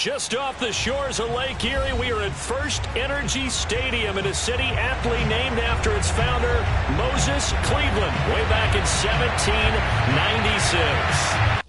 Just off the shores of Lake Erie, we are at First Energy Stadium in a city aptly named after its founder, Moses Cleveland, way back in 1796.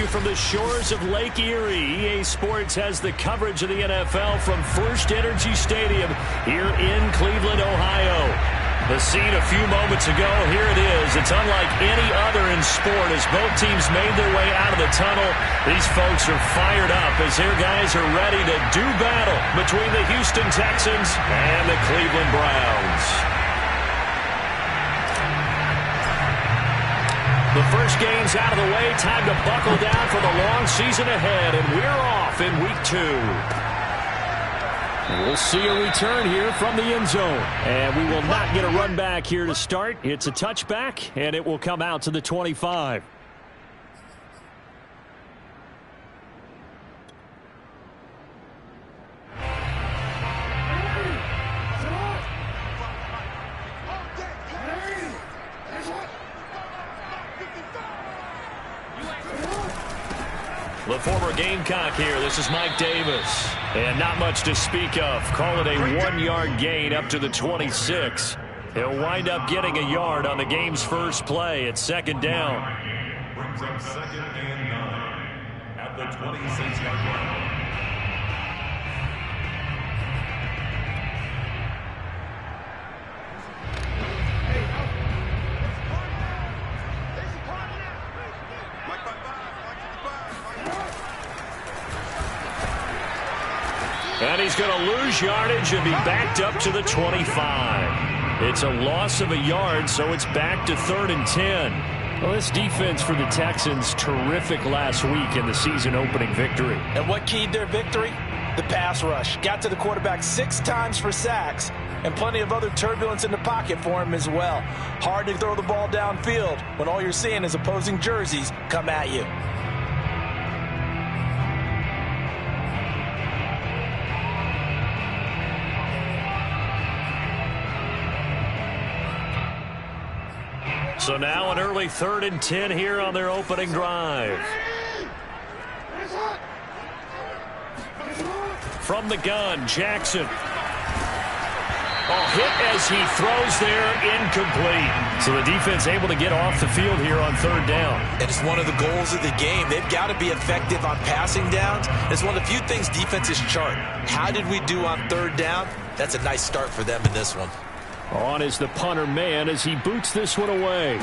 you from the shores of Lake Erie. EA Sports has the coverage of the NFL from First Energy Stadium here in Cleveland, Ohio. The scene a few moments ago, here it is. It's unlike any other in sport as both teams made their way out of the tunnel. These folks are fired up as their guys are ready to do battle between the Houston Texans and the Cleveland Browns. The first game's out of the way. Time to buckle down for the long season ahead, and we're off in week 2. We'll see a return here from the end zone. And we will not get a run back here to start. It's a touchback, and it will come out to the 25. The former Gamecock here. This is Mike Davis. And not much to speak of. Call it a 1-yard gain up to the 26. He'll wind up getting a yard on the game's first play. It's second down. Brings up second and 9 at the 26-yard line. And he's going to lose yardage and be backed up to the 25. It's a loss of a yard, so it's back to 3rd and 10. Well, this defense for the Texans, terrific last week in the season-opening victory. And what keyed their victory? The pass rush. Got to the quarterback 6 times for sacks, and plenty of other turbulence in the pocket for him as well. Hard to throw the ball downfield when all you're seeing is opposing jerseys come at you. So now an early 3rd and 10 here on their opening drive. From the gun, Jackson. Hit as he throws there, incomplete. So the defense able to get off the field here on 3rd down. And it's one of the goals of the game. They've got to be effective on passing downs. It's one of the few things defenses chart. How did we do on 3rd down? That's a nice start for them in this one. On is the punter man as he boots this one away.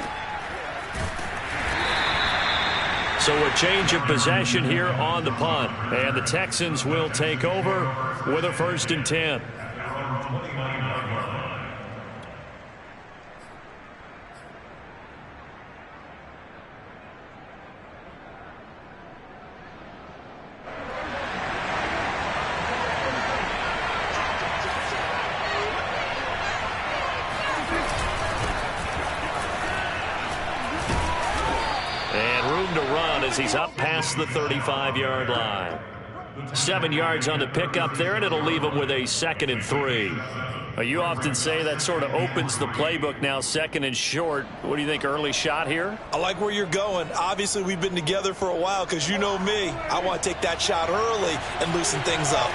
So a change of possession here on the punt. And the Texans will take over with a 1st and 10. He's up past the 35-yard line. 7 yards on the pickup there, and it'll leave him with a 2nd and 3. You often say that sort of opens the playbook now, 2nd and short. What do you think, early shot here? I like where you're going. Obviously, we've been together for a while because you know me. I want to take that shot early and loosen things up.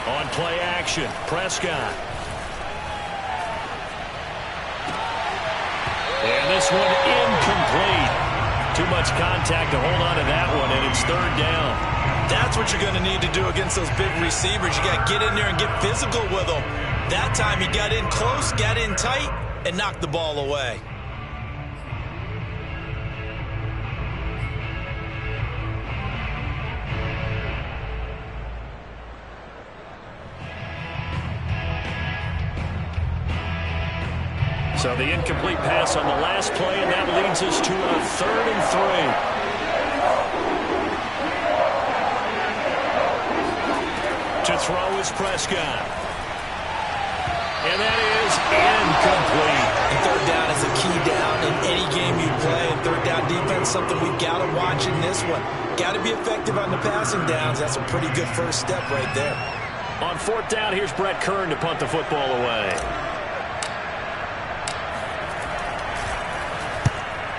On play action, Prescott. And this one incomplete. Too much contact to hold on to that one, and it's 3rd down. That's what you're going to need to do against those big receivers. You got to get in there and get physical with them. That time he got in close, got in tight, and knocked the ball away. So the incomplete pass on the last play, and that leads us to a 3rd and 3. To throw is Prescott. And that is incomplete. And 3rd down is a key down in any game you play. And 3rd down defense, something we've got to watch in this one. Got to be effective on the passing downs. That's a pretty good first step right there. On 4th down, here's Brett Kern to punt the football away.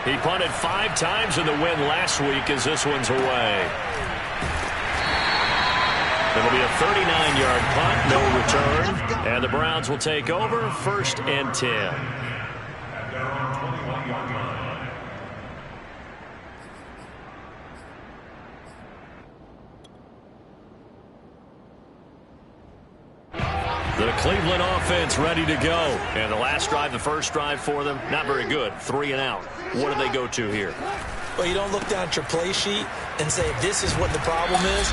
He punted 5 times in the win last week as this one's away. It'll be a 39-yard punt, no return. And the Browns will take over, 1st and 10. Cleveland offense ready to go. And the last drive, the first drive for them, not very good. 3 and out. What do they go to here? Well, you don't look down at your play sheet and say, this is what the problem is.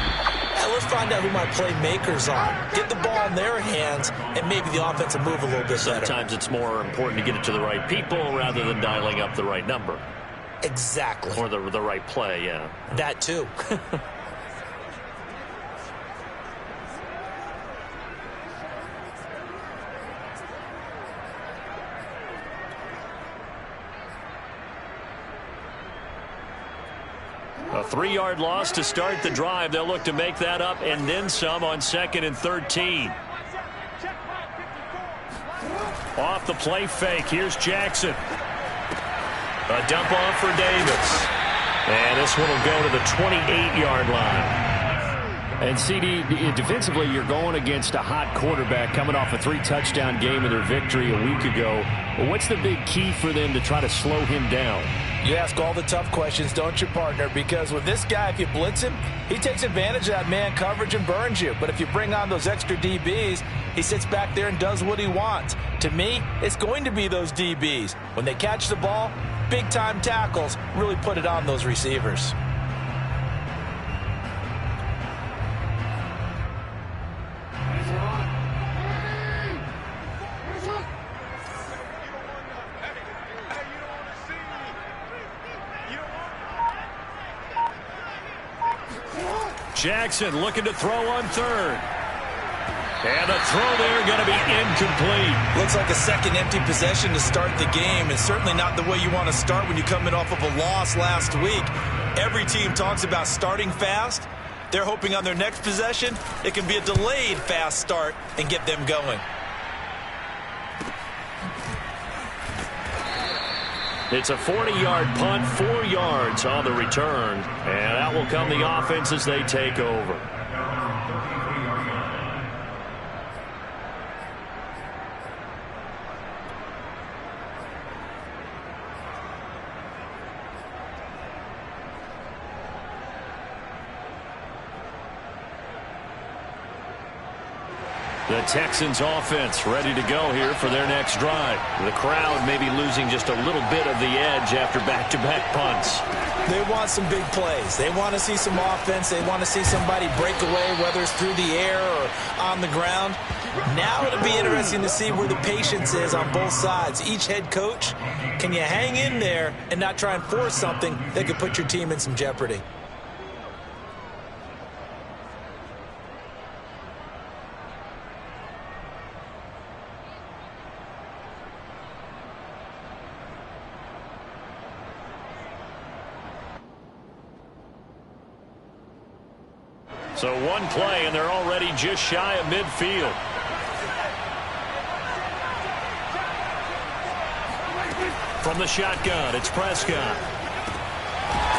Let's find out who my playmakers are. Get the ball in their hands, and maybe the offense will move a little bit better. Sometimes it's more important to get it to the right people rather than dialing up the right number. Exactly. Or the right play, yeah. That too. A 3-yard loss to start the drive. They'll look to make that up and then some on 2nd and 13. Off the play fake. Here's Jackson. A dump off for Davis. And this one will go to the 28-yard line. And CD, defensively, you're going against a hot quarterback coming off a 3-touchdown game in their victory a week ago. What's the big key for them to try to slow him down? You ask all the tough questions, don't you, partner? Because with this guy, if you blitz him, he takes advantage of that man coverage and burns you. But if you bring on those extra DBs, he sits back there and does what he wants. To me, it's going to be those DBs. When they catch the ball, big-time tackles really put it on those receivers. Jackson looking to throw on 3rd. And the throw there going to be incomplete. Looks like a second empty possession to start the game, and certainly not the way you want to start when you're coming off of a loss last week. Every team talks about starting fast. They're hoping on their next possession it can be a delayed fast start and get them going. It's a 40-yard punt, 4 yards on the return. And out will come the offense as they take over. The Texans offense ready to go here for their next drive. The crowd maybe losing just a little bit of the edge after back-to-back punts. They want some big plays. They want to see some offense. They want to see somebody break away, whether it's through the air or on the ground. Now it'll be interesting to see where the patience is on both sides. Each head coach, can you hang in there and not try and force something that could put your team in some jeopardy? So one play, and they're already just shy of midfield. From the shotgun, it's Prescott.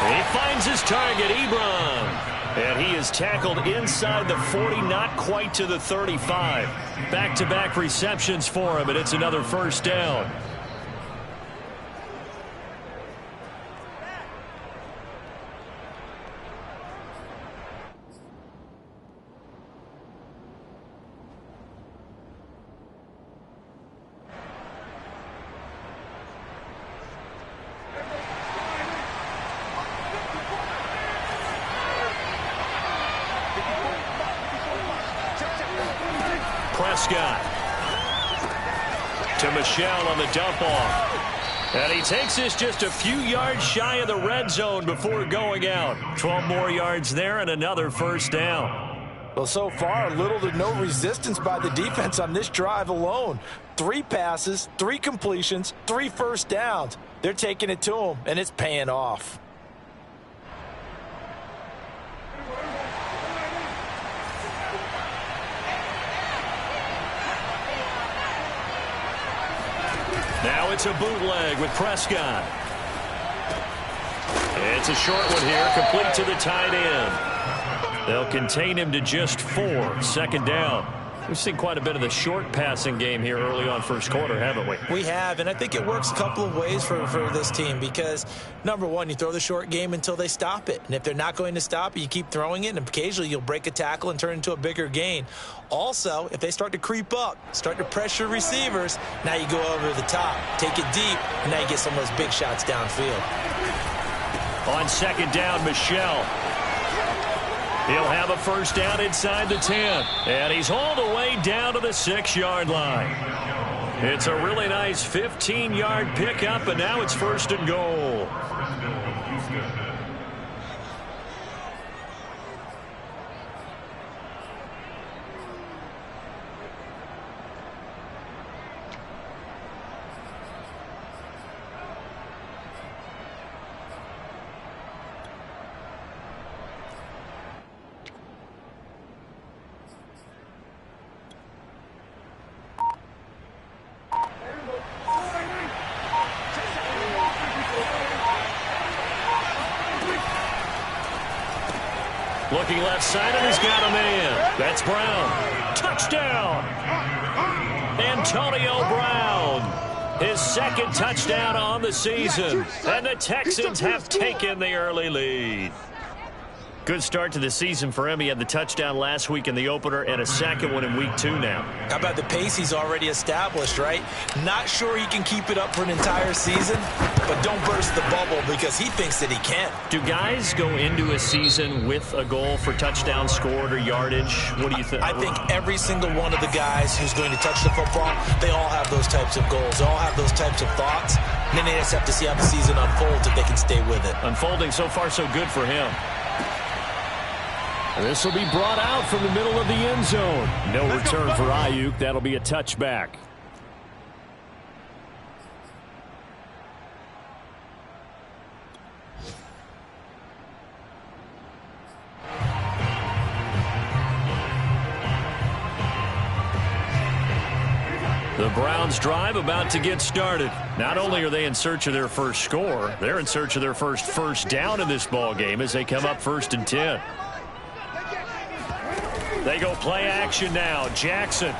He finds his target, Ebron. And he is tackled inside the 40, not quite to the 35. Back-to-back receptions for him, and it's another first down. Prescott to Michel on the dump off. And he takes this just a few yards shy of the red zone before going out. 12 more yards there and another first down. Well, so far, little to no resistance by the defense on this drive alone. 3 passes, 3 completions, 3 first downs. They're taking it to them, and it's paying off. Now it's a bootleg with Prescott. It's a short one here, complete to the tight end. They'll contain him to just 4, second down. We've seen quite a bit of the short passing game here early on first quarter, haven't we? We have, and I think it works a couple of ways for this team because, number one, you throw the short game until they stop it. And if they're not going to stop it, you keep throwing it, and occasionally you'll break a tackle and turn it into a bigger gain. Also, if they start to creep up, start to pressure receivers, now you go over the top, take it deep, and now you get some of those big shots downfield. On second down, Michel. He'll have a first down inside the 10. And he's hauled away down to the 6-yard line. It's a really nice 15-yard pickup, and now it's first and goal. Looking left side, and he's got a man. That's Brown. Touchdown! Antonio Brown. His second touchdown on the season. And the Texans have taken the early lead. Good start to the season for him. He had the touchdown last week in the opener and a second one in week 2 now. How about the pace he's already established, right? Not sure he can keep it up for an entire season, but don't burst the bubble because he thinks that he can. Do guys go into a season with a goal for touchdown scored or yardage? What do you think? I think every single one of the guys who's going to touch the football, they all have those types of goals. They all have those types of thoughts. And then they just have to see how the season unfolds if they can stay with it. Unfolding so far so good for him. This will be brought out from the middle of the end zone. No return for Ayuk. That'll be a touchback. The Browns drive about to get started. Not only are they in search of their first score, they're in search of their first down in this ball game as they come up 1st and 10. They go play action now. Jackson.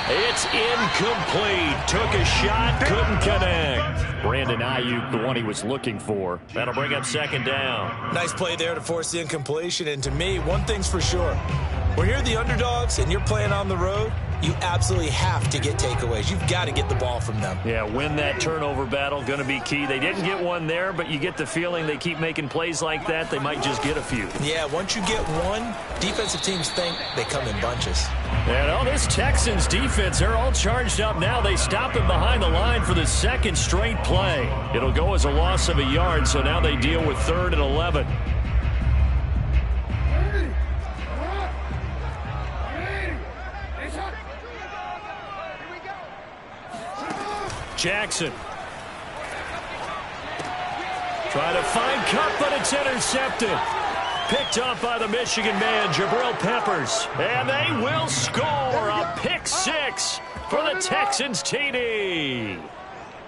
It's incomplete. Took a shot, couldn't connect. Brandon Ayuk, the one he was looking for. That'll bring up 2nd down. Nice play there to force the incompletion. And to me, one thing's for sure. When you're the underdogs and you're playing on the road, you absolutely have to get takeaways. You've got to get the ball from them. Yeah, win that turnover battle, going to be key. They didn't get one there, but you get the feeling they keep making plays like that, they might just get a few. Yeah, once you get one, defensive teams think they come in bunches. And this Texans defense, they're all charged up now. They stop him behind the line for the 2nd straight play. It'll go as a loss of a yard, so now they deal with 3rd and 11. Jackson. Trying to find Cup, but it's intercepted. Picked up by the Michigan man, Jabril Peppers. And they will score a pick 6 for the Texans TD.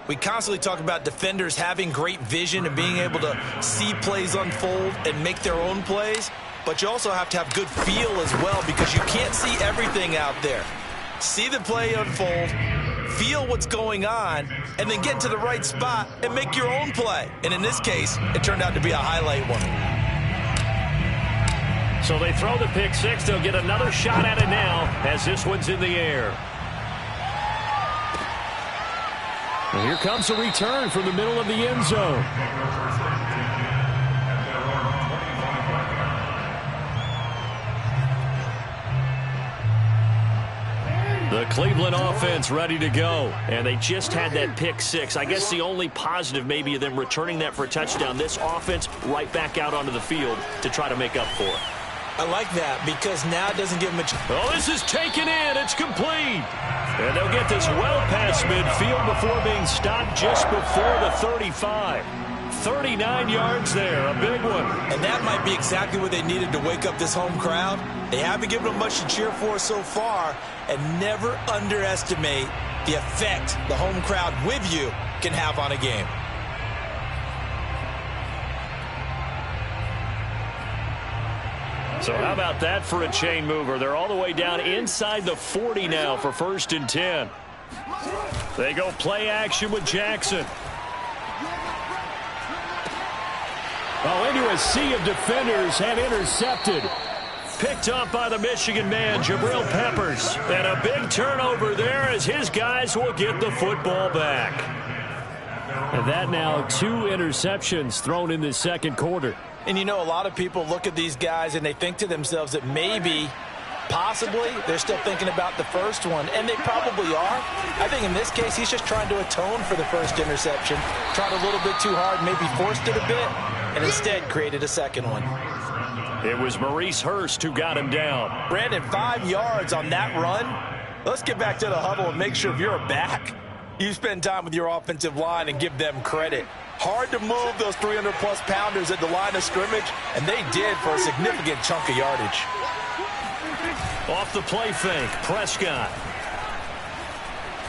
We constantly talk about defenders having great vision and being able to see plays unfold and make their own plays. But you also have to have good feel as well because you can't see everything out there. See the play unfold, feel what's going on, and then get to the right spot and make your own play. And in this case, it turned out to be a highlight one. So they throw the pick 6. They'll get another shot at it now as this one's in the air. And here comes a return from the middle of the end zone. The Cleveland offense ready to go. And they just had that pick 6. I guess the only positive maybe of them returning that for a touchdown. This offense right back out onto the field to try to make up for it. I like that because now it doesn't give them a chance. Oh, this is taken in. It's complete. And they'll get this well past midfield before being stopped just before the 35. 39 yards there, a big one. And that might be exactly what they needed to wake up this home crowd. They haven't given them much to cheer for so far, and never underestimate the effect the home crowd with you can have on a game. So how about that for a chain mover? They're all the way down inside the 40 now for 1st and 10. They go play action with Jackson. Oh, into a sea of defenders, and intercepted. Picked up by the Michigan man, Jabril Peppers. And a big turnover there as his guys will get the football back. And that now 2 interceptions thrown in the second quarter. And you know, a lot of people look at these guys and they think to themselves that maybe, possibly, they're still thinking about the first one. And they probably are. I think in this case, he's just trying to atone for the first interception. Tried a little bit too hard, maybe forced it a bit, and instead created a second one. It was Maurice Hurst who got him down. Brandon, 5 yards on that run. Let's get back to the huddle and make sure if you're a back, you spend time with your offensive line and give them credit. Hard to move those 300-plus pounders at the line of scrimmage, and they did for a significant chunk of yardage. Off the play fake, Prescott.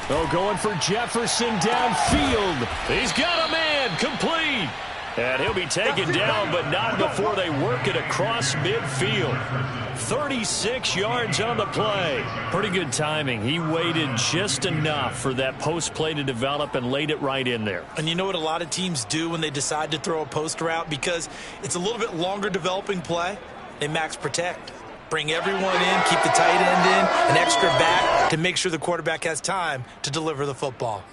Oh, going for Jefferson downfield. He's got a man, complete. And he'll be taken down, but not before they work it across midfield. 36 yards on the play. Pretty good timing. He waited just enough for that post play to develop and laid it right in there. And you know what a lot of teams do when they decide to throw a post route? Because it's a little bit longer developing play, they max protect. Bring everyone in, keep the tight end in, an extra back to make sure the quarterback has time to deliver the football.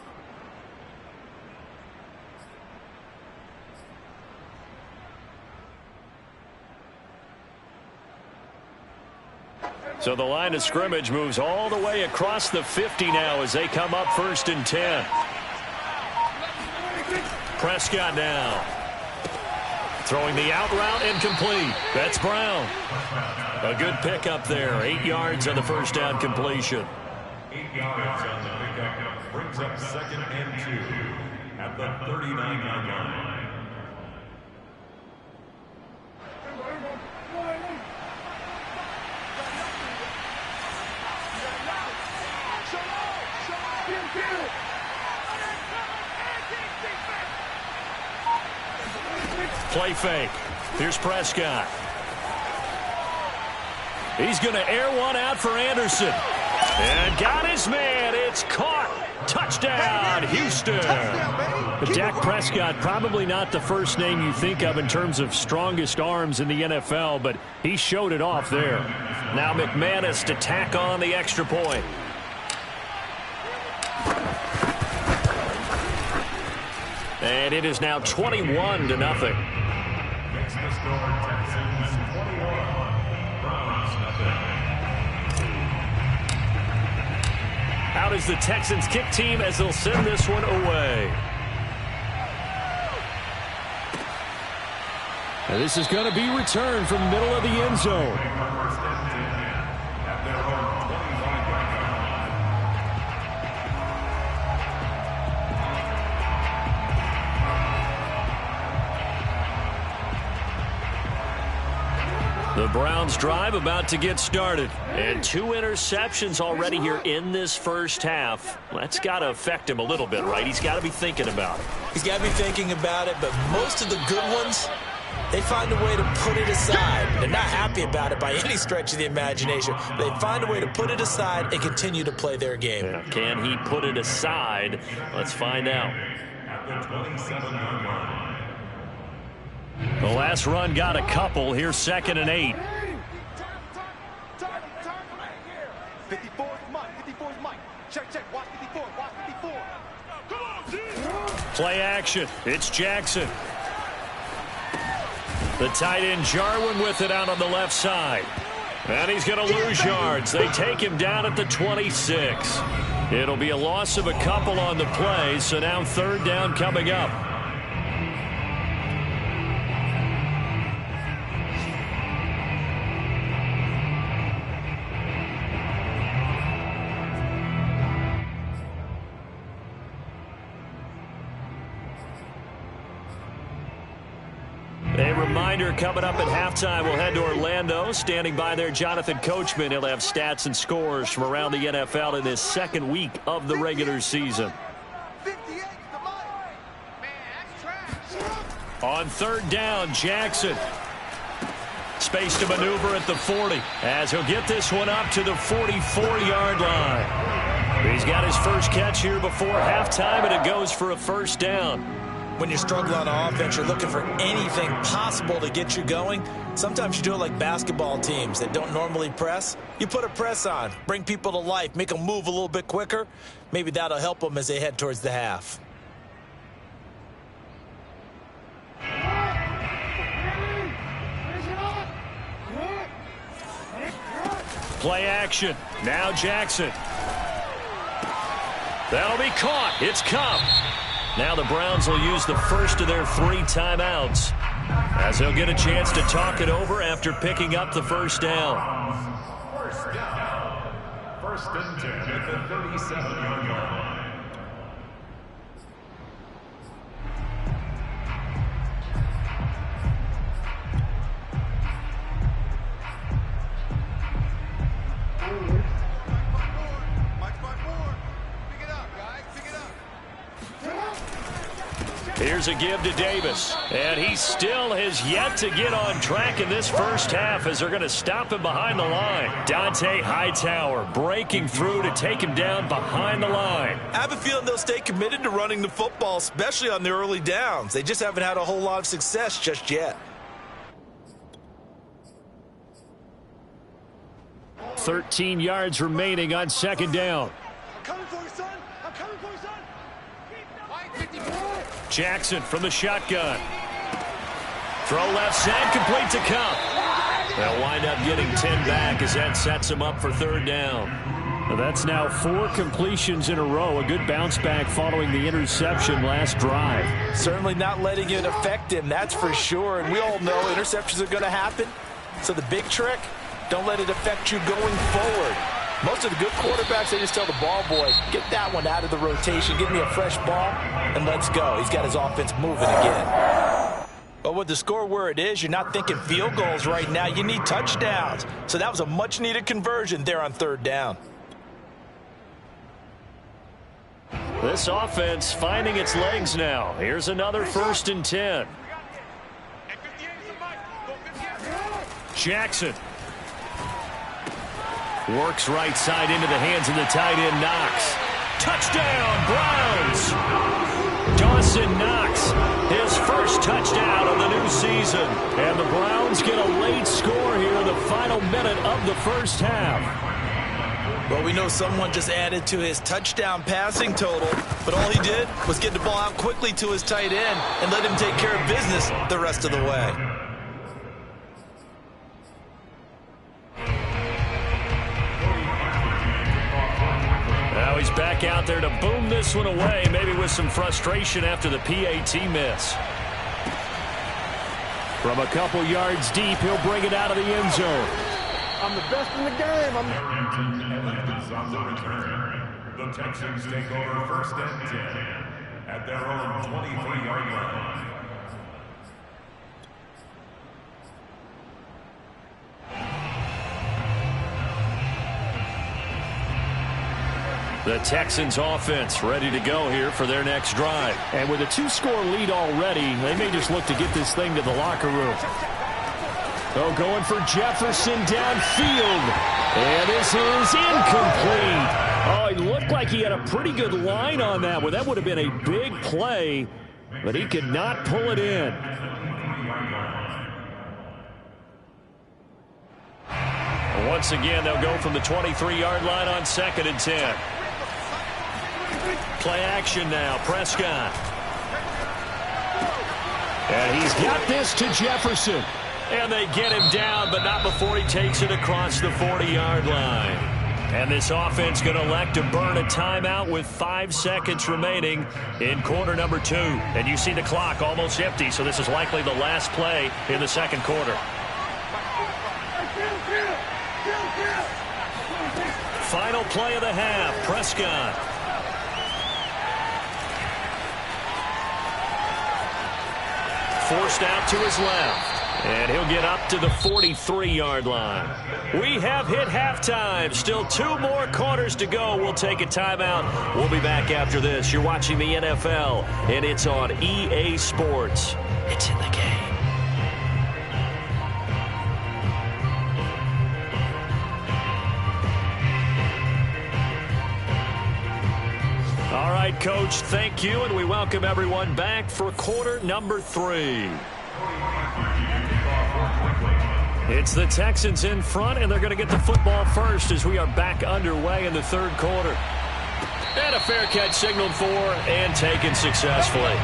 So the line of scrimmage moves all the way across the 50 now as they come up 1st and 10. Prescott now. Throwing the out route incomplete. That's Brown. A good pickup there. 8 yards on the first down completion. 8 yards on the pickup. Brings up 2nd and 2 at the 39-yard line. Play fake. Here's Prescott. He's going to air one out for Anderson. And got his man. It's caught. Touchdown, Houston. But Dak Prescott, probably not the first name you think of in terms of strongest arms in the NFL, but he showed it off there. Now McManus to tack on the extra point. And it is now 21-0. Next to score, Texans 21, Browns nothing. Out is the Texans kick team as they'll send this one away. And this is going to be returned from the middle of the end zone. First and 10 at their own 25-yard The Browns drive about to get started. And 2 interceptions already here in this first half. That's got to affect him a little bit, right? He's got to be thinking about it. He's got to be thinking about it, but most of the good ones, they find a way to put it aside. They're not happy about it by any stretch of the imagination. They find a way to put it aside and continue to play their game. Yeah. Can he put it aside? Let's find out. at the 27-yard line. The last run got a couple. Here's 2nd and 8. 54's Mike. 54's Mike. Check. Watch 54. Watch 54. Come on, team. Play action. It's Jackson. The tight end Jarwin with it out on the left side. And he's going to lose yards. They take him down at the 26. It'll be a loss of a couple on the play, so now 3rd down coming up. A reminder coming up at halftime, we'll head to Orlando. Standing by there, Jonathan Coachman. He'll have stats and scores from around the NFL in this 2nd week of the regular season. On 3rd down, Jackson. space to maneuver at the 40 as he'll get this one up to the 44-yard line. He's got his first catch here before halftime, and it goes for a first down. When you're struggling on offense, you're looking for anything possible to get you going. Sometimes you do it like basketball teams that don't normally press. You put a press on, bring people to life, make them move a little bit quicker. Maybe that'll help them as they head towards the half. Play action. Now Jackson. That'll be caught. It's Cup. Now the Browns will use the first of their 3 timeouts as they'll get a chance to talk it over after picking up the first down. First down. First and 10 at the 37-yard line. Here's a give to Davis, and he still has yet to get on track in this first half as they're going to stop him behind the line. Dante Hightower breaking through to take him down behind the line. I have a feeling they'll stay committed to running the football, especially on the early downs. They just haven't had a whole lot of success just yet. 13 yards remaining on second down. I'm coming for you, son. I'm coming for you, son. Jackson from the shotgun. Throw left side, complete to Cup. They'll wind up getting 10 back as that sets him up for third down. Well, that's now 4 completions in a row. A good bounce back following the interception last drive. Certainly not letting it affect him, that's for sure. And we all know interceptions are going to happen. So the big trick, don't let it affect you going forward. Most of the good quarterbacks, they just tell the ball boy, get that one out of the rotation, give me a fresh ball, and let's go. He's got his offense moving again. But with the score where it is, you're not thinking field goals right now. You need touchdowns. So that was a much-needed conversion there on third down. This offense finding its legs now. Here's another first and 10. Jackson. Works right side into the hands of the tight end, Knox. Touchdown, Browns! Dawson Knox, his first touchdown of the new season. And the Browns get a late score here in the final minute of the first half. Well, we know someone just added to his touchdown passing total, but all he did was get the ball out quickly to his tight end and let him take care of business the rest of the way. Now he's back out there to boom this one away, maybe with some frustration after the PAT miss. From a couple yards deep, he'll bring it out of the end zone. I'm the best in the game. Harrington Evans on the return. The Texans take over first and 10 at their own 23-yard line. The Texans offense ready to go here for their next drive. And with a 2-score lead already, they may just look to get this thing to the locker room. Oh, going for Jefferson downfield. And this is incomplete. Oh, it looked like he had a pretty good line on that one. That would have been a big play, but he could not pull it in. Once again, they'll go from the 23-yard line on second and 10. Play action now, Prescott. And he's got this to Jefferson. And they get him down, but not before he takes it across the 40-yard line. And this offense going to elect to burn a timeout with 5 seconds remaining in quarter number 2. And you see the clock almost empty, so this is likely the last play in the second quarter. Final play of the half, Prescott. Forced out to his left. And he'll get up to the 43-yard line. We have hit halftime. Still 2 more quarters to go. We'll take a timeout. We'll be back after this. You're watching the NFL, and it's on EA Sports. It's in the game. right, Coach. Thank you, and we welcome everyone back for quarter number 3. It's the Texans in front, and they're going to get the football first as we are back underway in the third quarter. And a fair catch signaled for and taken successfully.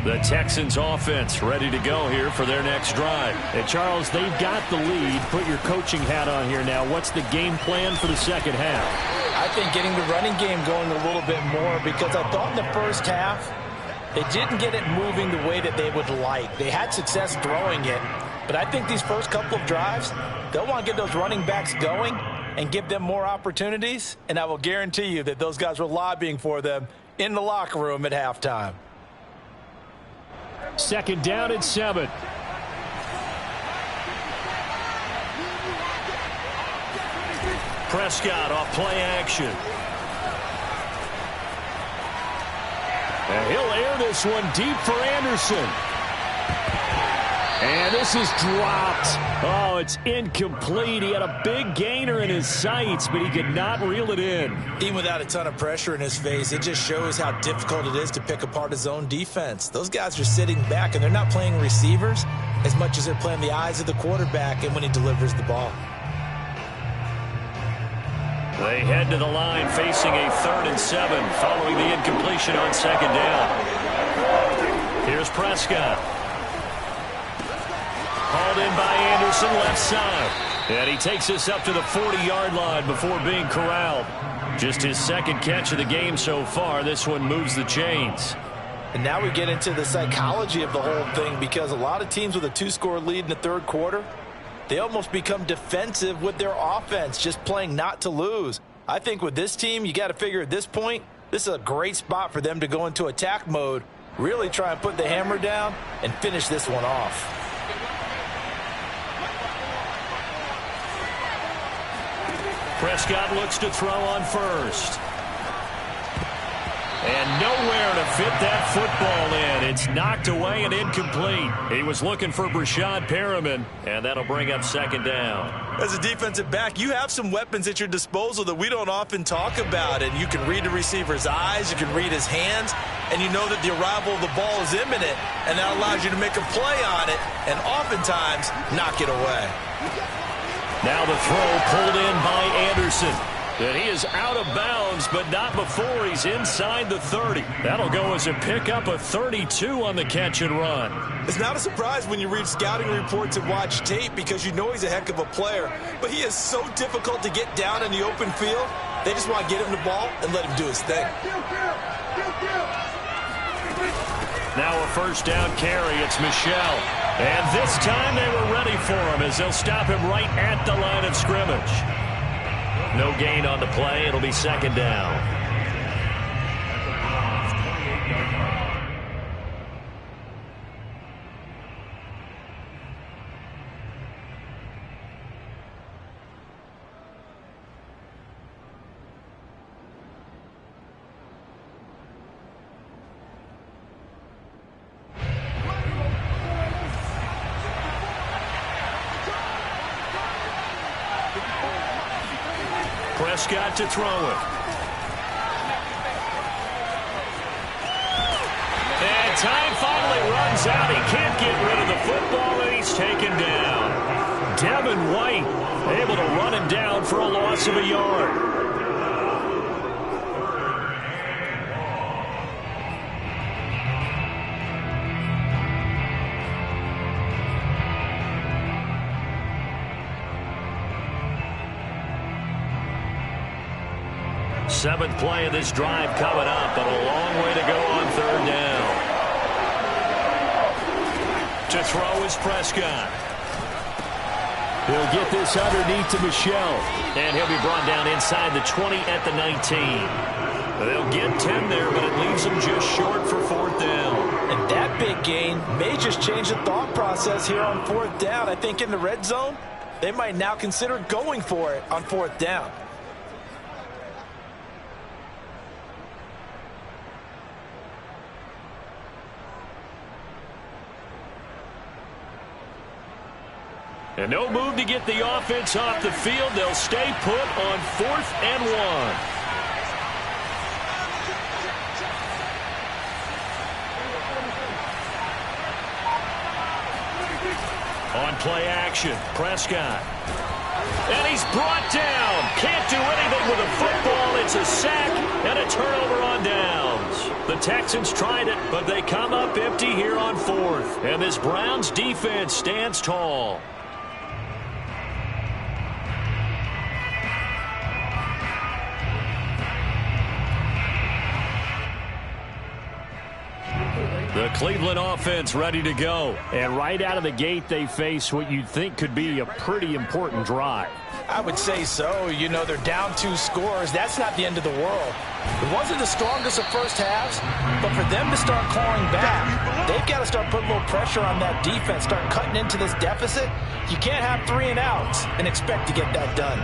The Texans offense ready to go here for their next drive. And Charles, they've got the lead. Put your coaching hat on here now. What's the game plan for the second half? I think getting the running game going a little bit more, because I thought in the first half they didn't get it moving the way that they would like. They had success throwing it, but I think these first couple of drives, they'll want to get those running backs going and give them more opportunities, and I will guarantee you that those guys were lobbying for them in the locker room at halftime. Second down and 7. Prescott off play action. And he'll air this one deep for Anderson. And this is dropped. Oh, it's incomplete. He had a big gainer in his sights, but he could not reel it in. Even without a ton of pressure in his face, it just shows how difficult it is to pick apart his own defense. Those guys are sitting back, and they're not playing receivers as much as they're playing the eyes of the quarterback and when he delivers the ball. They head to the line facing a 3rd and 7 following the incompletion on second down. Here's Prescott. Called in by Anderson, left side. And he takes us up to the 40-yard line before being corralled. Just his second catch of the game so far. This one moves the chains. And now we get into the psychology of the whole thing, because a lot of teams with a 2-score lead in the third quarter, they almost become defensive with their offense, just playing not to lose. I think with this team, you got to figure at this point, this is a great spot for them to go into attack mode, really try and put the hammer down and finish this one off. Prescott looks to throw on first. And nowhere to fit that football in. It's knocked away and incomplete. He was looking for Brashad Perriman, and that'll bring up second down. As a defensive back, you have some weapons at your disposal that we don't often talk about. And you can read the receiver's eyes, you can read his hands, and you know that the arrival of the ball is imminent, and that allows you to make a play on it and oftentimes knock it away. Now the throw pulled in by Anderson. And he is out of bounds, but not before he's inside the 30. That'll go as a pickup of 32 on the catch and run. It's not a surprise when you read scouting reports and watch tape, because you know he's a heck of a player. But he is so difficult to get down in the open field. They just want to get him the ball and let him do his thing. Now a first down carry. It's Michel. And this time they were ready for him as they'll stop him right at the line of scrimmage. No gain on the play. It'll be second down. Prescott to throw it. And time finally runs out. He can't get rid of the football, and he's taken down. Devin White able to run him down for a loss of a yard. Seventh play of this drive coming up, but a long way to go on third down. To throw is Prescott. He'll get this underneath to Michelle. And he'll be brought down inside the 20 at the 19. They'll get 10 there, but it leaves them just short for 4th down. And that big gain may just change the thought process here on 4th down. I think in the red zone, they might now consider going for it on 4th down. And no move to get the offense off the field. They'll stay put on 4th and 1. On play action, Prescott. And he's brought down. Can't do anything with a football. It's a sack and a turnover on downs. The Texans tried it, but they come up empty here on 4th. And this Browns defense stands tall. The Cleveland offense ready to go. And right out of the gate, they face what you'd think could be a pretty important drive. I would say so. You know, they're down 2 scores. That's not the end of the world. It wasn't the strongest of first halves, but for them to start clawing back, they've got to start putting a little pressure on that defense, start cutting into this deficit. You can't have 3 and outs and expect to get that done.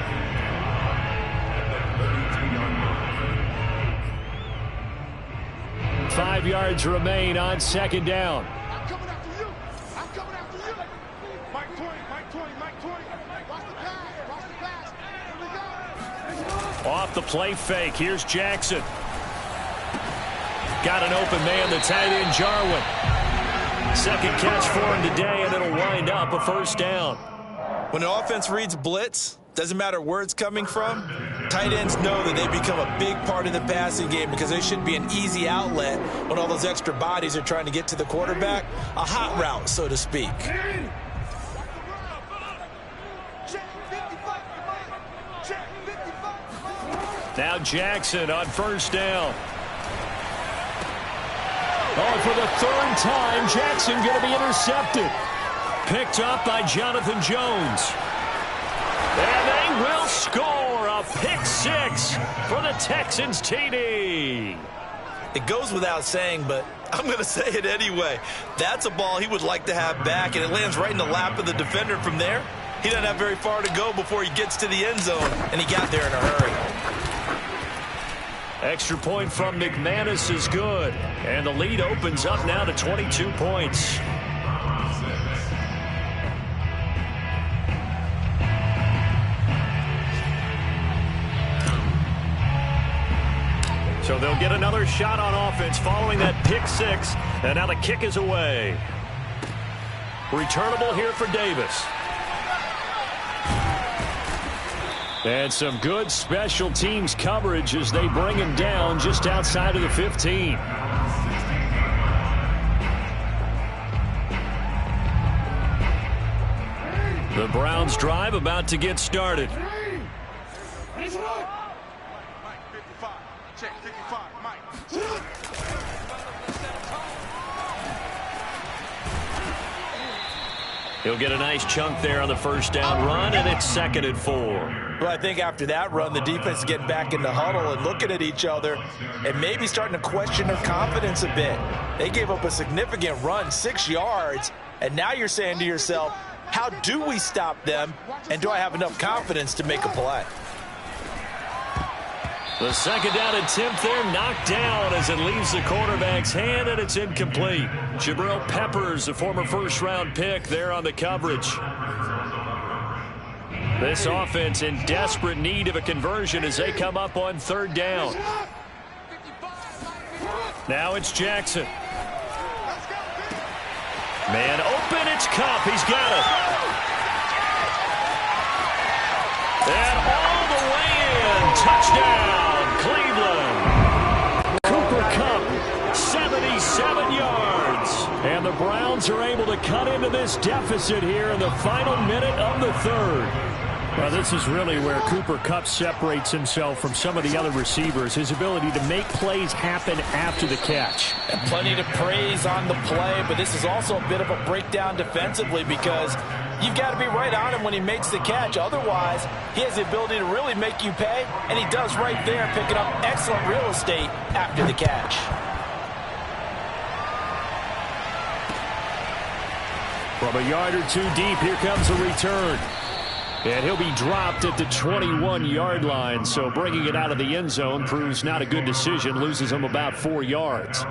Five yards remain on 2nd down. I'm coming after you. I'm coming after you. Mike 20, Mike 20, Mike 20. Watch the pass. Watch the pass. Here we go. Off the play fake. Here's Jackson. Got an open man, the tight end, Jarwin. 2nd catch for him today, and it'll wind up a 1st down. When an offense reads blitz, doesn't matter where it's coming from, tight ends know that they become a big part of the passing game because they should be an easy outlet when all those extra bodies are trying to get to the quarterback. A hot route, so to speak. Now Jackson on 1st down. Oh, for the 3rd time, Jackson going to be intercepted. Picked up by Jonathan Jones. And they will score a pick 6 for the Texans TD. It goes without saying, but I'm going to say it anyway. That's a ball he would like to have back, and it lands right in the lap of the defender from there. He doesn't have very far to go before he gets to the end zone, and he got there in a hurry. Extra point from McManus is good. And the lead opens up now to 22 points. So they'll get another shot on offense following that pick 6. And now the kick is away. Returnable here for Davis. And some good special teams coverage as they bring him down just outside of the 15. The Browns drive about to get started. Mike 55. Check 55. Mike. He'll get a nice chunk there on the 1st down run, and it's 2nd and 4. Well, I think after that run, the defense is getting back in the huddle and looking at each other and maybe starting to question their confidence a bit. They gave up a significant run, 6 yards, and now you're saying to yourself, how do we stop them, and do I have enough confidence to make a play? The 2nd down attempt there knocked down as it leaves the quarterback's hand, and it's incomplete. Jabril Peppers, the former 1st-round pick, there on the coverage. This offense in desperate need of a conversion as they come up on 3rd down. Now it's Jackson. Man open, it's Kupp. He's got it. And all the way in. Touchdown, Cleveland. Cooper Kupp, 77 yards. And the Browns are able to cut into this deficit here in the final minute of the 3rd. Well, this is really where Cooper Kupp separates himself from some of the other receivers, his ability to make plays happen after the catch. And plenty to praise on the play, but this is also a bit of a breakdown defensively because you've got to be right on him when he makes the catch. Otherwise, he has the ability to really make you pay, and he does right there, picking up excellent real estate after the catch. From a yard or two deep, here comes a return. And he'll be dropped at the 21-yard line. So bringing it out of the end zone proves not a good decision. Loses him about 4 yards.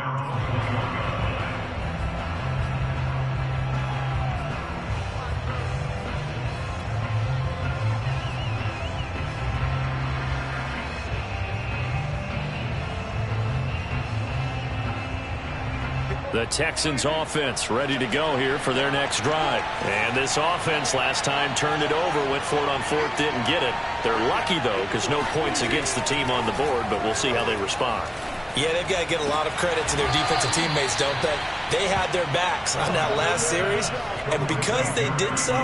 The Texans offense ready to go here for their next drive. And this offense last time turned it over, went for it on fourth, didn't get it. They're lucky, though, because no points against the team on the board, but we'll see how they respond. Yeah, they've got to get a lot of credit to their defensive teammates, don't they? They had their backs on that last series, and because they did so,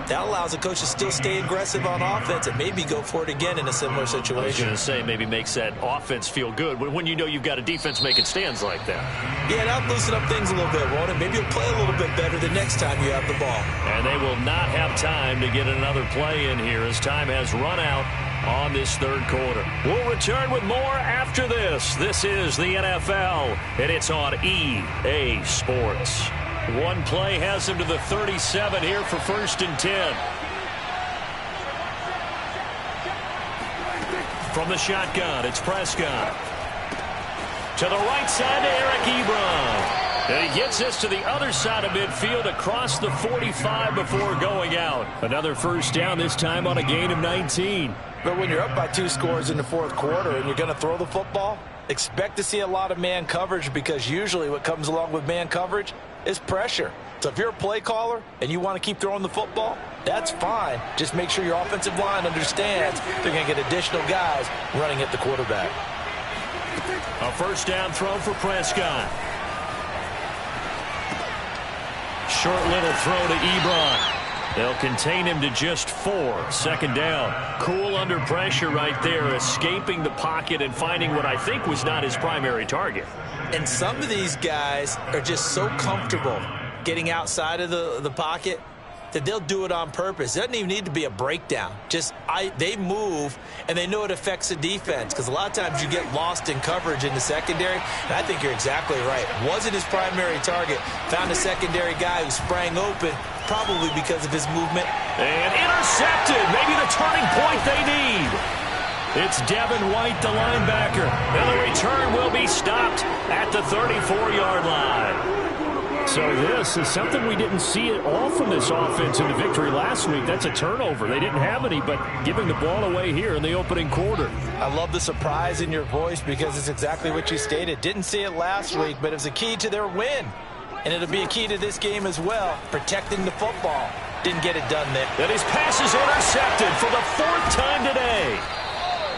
that allows the coach to still stay aggressive on offense and maybe go for it again in a similar situation. I was going to say, maybe makes that offense feel good when you know you've got a defense making stands like that. Yeah, that'll loosen up things a little bit, won't it? Maybe you'll play a little bit better the next time you have the ball. And they will not have time to get another play in here as time has run out on this third quarter. We'll return with more after this. This is the NFL, and it's on EA Sports. One play has him to the 37 here for 1st and 10. From the shotgun, it's Prescott. To the right side to Eric Ebron. And he gets us to the other side of midfield across the 45 before going out. Another first down, this time on a gain of 19. But when you're up by 2 scores in the fourth quarter and you're going to throw the football, expect to see a lot of man coverage, because usually what comes along with man coverage is pressure. So if you're a play caller and you want to keep throwing the football, that's fine. Just make sure your offensive line understands they're going to get additional guys running at the quarterback. A first down throw for Prescott. Short little throw to Ebron. They'll contain him to just 4. 2nd down. Cool under pressure right there, escaping the pocket and finding what I think was not his primary target. And some of these guys are just so comfortable getting outside of the pocket that they'll do it on purpose. It doesn't even need to be a breakdown. They move, and they know it affects the defense, because a lot of times you get lost in coverage in the secondary, and I think you're exactly right. Wasn't his primary target. Found a secondary guy who sprang open, probably because of his movement. And intercepted. Maybe the turning point they need. It's Devin White, the linebacker. And the return will be stopped at the 34-yard line. So this is something we didn't see at all from this offense in the victory last week. That's a turnover. They didn't have any, but giving the ball away here in the opening quarter. I love the surprise in your voice, because it's exactly what you stated. Didn't see it last week, but it was a key to their win. And it'll be a key to this game as well, protecting the football. Didn't get it done there. And his pass is intercepted for the 4th time today.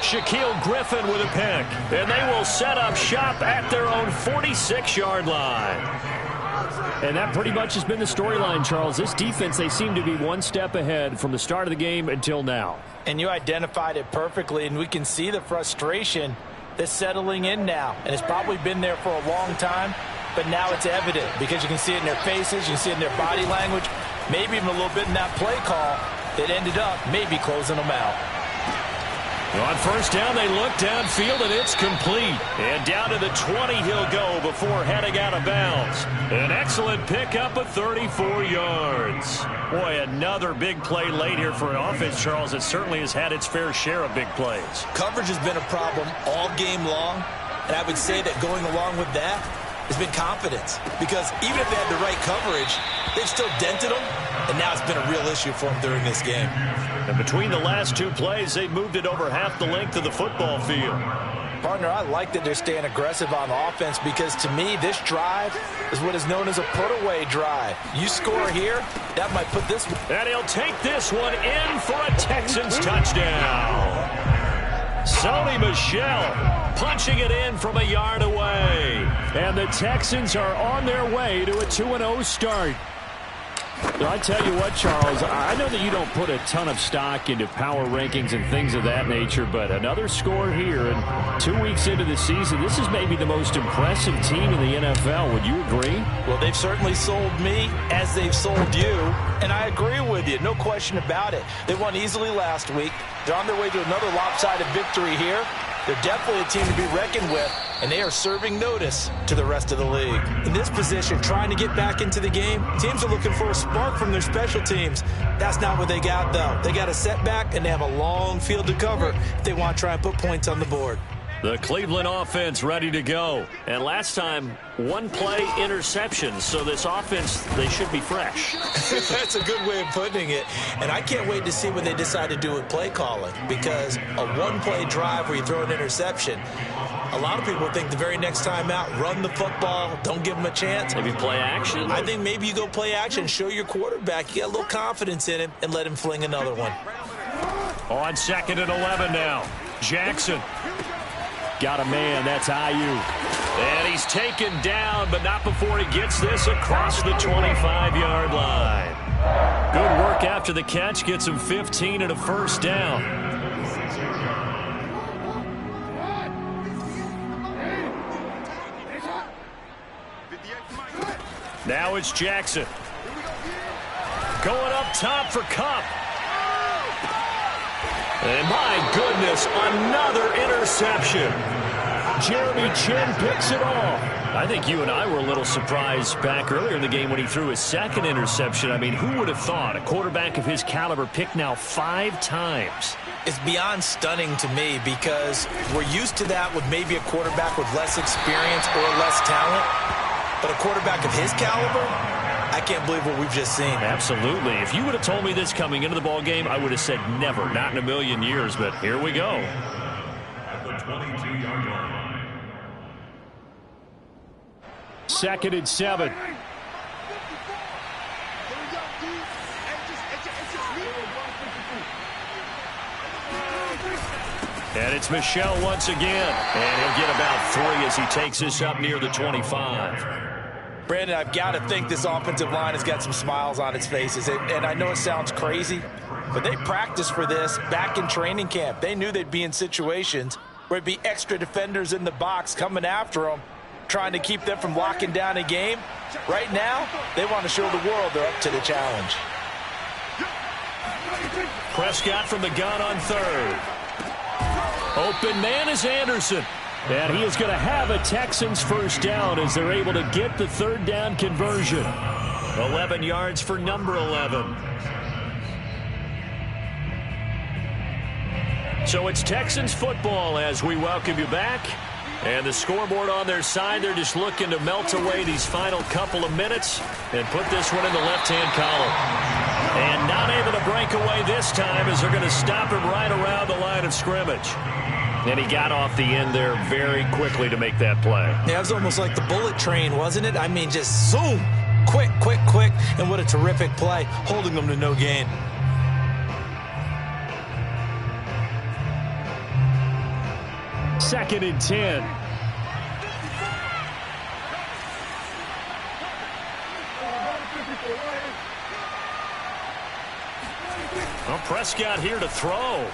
Shaquille Griffin with a pick. And they will set up shop at their own 46-yard line. And that pretty much has been the storyline, Charles. This defense, they seem to be one step ahead from the start of the game until now. And you identified it perfectly, and we can see the frustration that's settling in now. And it's probably been there for a long time, but now it's evident, because you can see it in their faces, you can see it in their body language, maybe even a little bit in that play call that ended up maybe closing them out. On first down, they look downfield, and it's complete. And down to the 20 he'll go before heading out of bounds. An excellent pickup of 34 yards. Boy, another big play late here for an offense, Charles. It certainly has had its fair share of big plays. Coverage has been a problem all game long, and I would say that going along with that has been confidence. Because even if they had the right coverage, they've still dented them, and now it's been a real issue for them during this game. And between the last 2 plays, they've moved it over half the length of the football field. Partner, I like that they're staying aggressive on offense, because to me, this drive is what is known as a put-away drive. You score here, that might put this one. And he'll take this one in for a Texans touchdown. Sony Michel punching it in from a yard away. And the Texans are on their way to a 2-0 start. I tell you what, Charles, I know that you don't put a ton of stock into power rankings and things of that nature, but another score here, and 2 weeks into the season, this is maybe the most impressive team in the NFL. Would you agree? Well, they've certainly sold me as they've sold you, and I agree with you. No question about it. They won easily last week. They're on their way to another lopsided victory here. They're definitely a team to be reckoned with, and they are serving notice to the rest of the league. In this position, trying to get back into the game, teams are looking for a spark from their special teams. That's not what they got, though. They got a setback, and they have a long field to cover if they want to try and put points on the board. The Cleveland offense ready to go. And last time, one play interception. So this offense, they should be fresh. That's a good way of putting it. And I can't wait to see what they decide to do with play calling, because a one-play drive where you throw an interception, a lot of people think the very next time out, run the football, don't give them a chance. Maybe play action? I think maybe you go play action, show your quarterback, you get a little confidence in him, and let him fling another one. On 2nd and 11 now. Jackson. Got a man, that's Ayuk. And he's taken down, but not before he gets this across the 25-yard line. Good work after the catch, gets him 15 and a first down. Now it's Jackson. Going up top for Kupp. And my goodness, another interception. Jeremy Chin picks it off. I think you and I were a little surprised back earlier in the game when he threw his second interception. I mean, who would have thought a quarterback of his caliber picked now 5 times? It's beyond stunning to me, because we're used to that with maybe a quarterback with less experience or less talent. But a quarterback of his caliber, I can't believe what we've just seen. Absolutely. If you would have told me this coming into the ball game, I would have said never, not in a million years. But here we go. At the 22-yard line. 2nd and 7. And it's Michel once again. And he'll get about 3 as he takes this up near the 25. Brandon, I've got to think this offensive line has got some smiles on its faces. And I know it sounds crazy, but they practiced for this back in training camp. They knew they'd be in situations where there'd be extra defenders in the box coming after them, trying to keep them from locking down a game. Right now, they want to show the world they're up to the challenge. Prescott from the gun on 3rd. Open man is Anderson. And he is going to have a Texans first down as they're able to get the 3rd down conversion. 11 yards for number 11. So it's Texans football as we welcome you back. And the scoreboard on their side, they're just looking to melt away these final couple of minutes and put this one in the left-hand column. And not able to break away this time as they're going to stop him right around the line of scrimmage. And he got off the end there very quickly to make that play. Yeah, it was almost like the bullet train, wasn't it? I mean, just zoom, quick, quick, quick. And what a terrific play, holding them to no gain. Second and 10. Well, Prescott here to throw.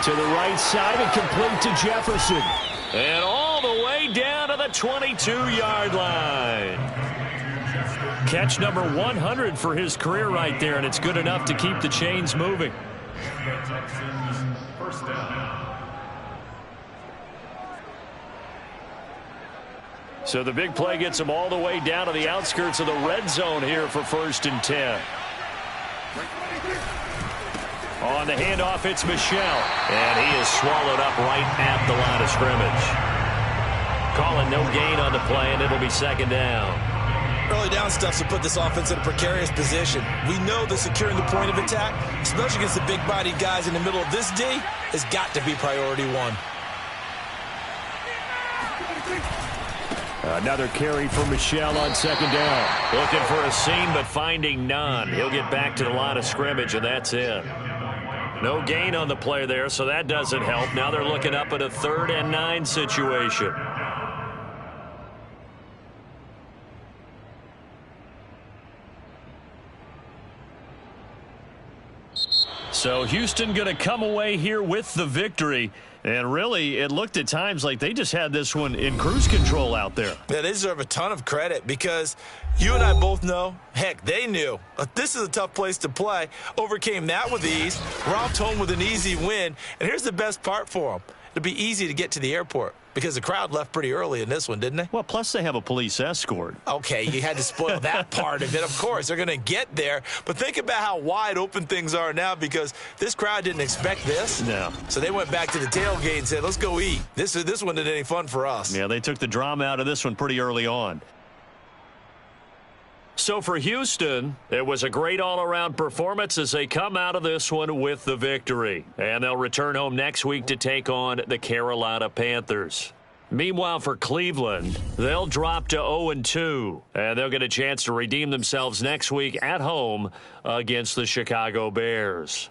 To the right side and complete to Jefferson. And all the way down to the 22-yard line. Catch number 100 for his career right there, and it's good enough to keep the chains moving. The Texans first down. So the big play gets him all the way down to the outskirts of the red zone here for 1st and 10. On the handoff, it's Michel. And he is swallowed up right at the line of scrimmage. Calling no gain on the play, and it'll be 2nd down. Early down stuff to put this offense in a precarious position. We know that securing the point of attack, especially against the big-bodied guys in the middle of this D, has got to be priority 1. Another carry for Michel on 2nd down. Looking for a seam, but finding none. He'll get back to the line of scrimmage, and that's it. No gain on the play there, so that doesn't help. Now they're looking up at a 3rd and 9 situation. So Houston going to come away here with the victory. And really, it looked at times like they just had this one in cruise control out there. Yeah, they deserve a ton of credit because you and I both know, heck, they knew. This is a tough place to play. Overcame that with ease. Romped home with an easy win. And here's the best part for them. It'll be easy to get to the airport because the crowd left pretty early in this one, didn't they? Well, plus they have a police escort. Okay, you had to spoil that part of it. Of course, they're going to get there. But think about how wide open things are now because this crowd didn't expect this. No. So they went back to the tailgate and said, let's go eat. This one isn't any fun for us. Yeah, they took the drama out of this one pretty early on. So for Houston, it was a great all-around performance as they come out of this one with the victory. And they'll return home next week to take on the Carolina Panthers. Meanwhile, for Cleveland, they'll drop to 0-2, and they'll get a chance to redeem themselves next week at home against the Chicago Bears.